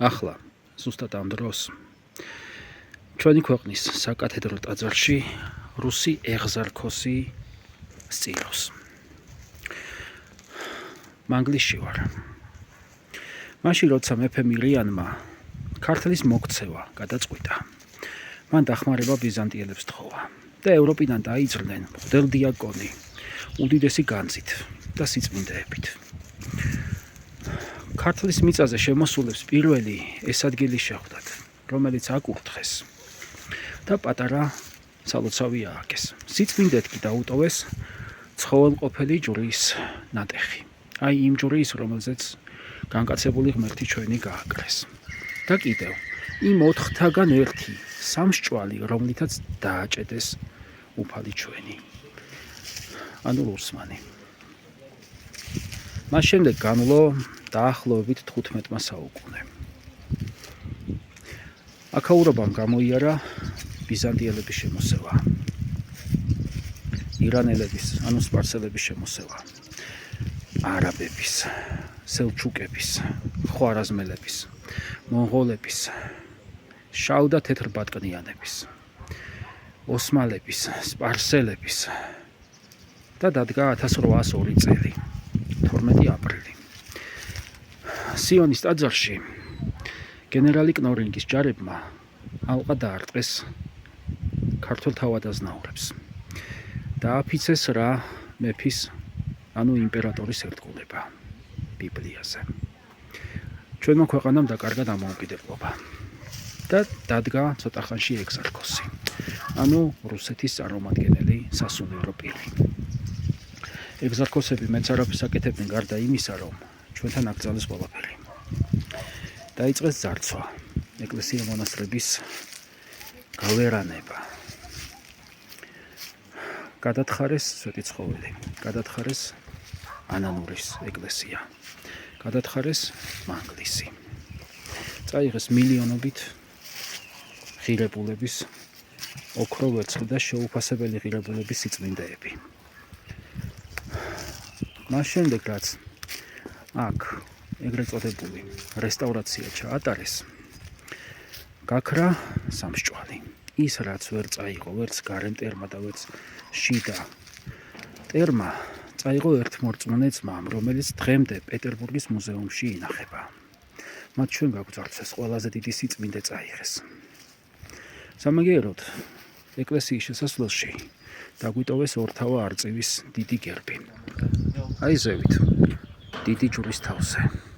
ახლა ზუსტად ამ დროს ჩვენი ქვეყნის საკათედრო ტაძარში რუსი ეღზარქოსი სწირავს. მანგლისში ვარ. მაშინ როცა მეფე მირიანმა ქართლის მოქცევა გადაწყვიტა, მან დახმარება ბიზანტიელებს თხოვა და ევროპიდან დაიძრნენ მღვდელდიაკონი უდიდესი განძით და სიწმინდეებით. ქართლის მიწაზე შემოსულებს პირველი ეს ადგილი შეხვდათ, რომელიც აკურთხეს და პატარა სალოცავი ააგეს. სიწმინდედ კი დაუტოვეს ცხოველმყოფელი ჯვრის ნატეხი. აი იმ ჯვრის, რომელზეც განკაცებული ღმერთი ჩვენი გააკრეს. და კიდევ იმ 4-თაგან ერთი სამსჭვალი, რომლითაც დააჭედეს უფალი ჩვენი, ანუ ლურსმანი. მას შემდეგ განვლო დაახლოებით 15 საუკუნე. აქაურობამ გამოიარა ბიზანტიელების შემოსევა, ირანელების, ანუ სპარსელების შემოსევა, არაბების, სელჩუკების, ხვარაზმელების, მონღოლების, შავ და თეთრ ბატკნიანების, ოსმალების, სპარსელების და დადგა 1802 წელი, 12 აპრილი. სიონის ტაძარში გენერალი კნორინგის ჯარებმა ალყა დაარტყეს ქართველ თავადაზნაურებს. დააფიცეს რა მეფის, ანუ იმპერატორის ერთგულება ბიბლიაზე. ჩვენმა ქვეყანამ დაკარგა დამოუკიდებლობა და დადგა ცოტა ხანში ეგზარქოსი, ანუ რუსეთის წარმომადგენელი სასულიერო პირი. ეგზარქოსები მეც არაფერს აკეთებდნენ გარდა იმისა, რომ ჩვენთან აკრძალეს ყველაფერი. დაიწყეს ძარცვა, ეკლესია მონასტრების გავერანება. გადათხარეს სვეტიცხოველი, გადათხარეს ანანურის ეკლესია, გადათხარეს მანგლისი. წაიღეს მილიონობით ღირებულების, ოქრო-ვერცხლი და შეუფასებელი ღირებულების სიწმინდეები. მას შემდეგ, რაც აქ ეგრეთ წოდებული რესტავრაცია ჩაატარეს, გაქრა სამსჭვალი. ის, რაც ვერ წაიღო ვერც გარემტერმა და ვერც შიდა ტერმა, წაიღო ერთ მორწმუნე ძმამ, რომელიც დღემდე პეტერბურგის მუზეუმში ინახება. მათ ჩვენ გაგვძარცვეს ყველაზე დიდი სიწმინდე წაიღეს. სამაგიეროდ ეკლესიის შესასვლელში დაგვიტოვეს ორთავა არწივის დიდი გერბი. აი ზევით, დიდი ჯვრის თავზე.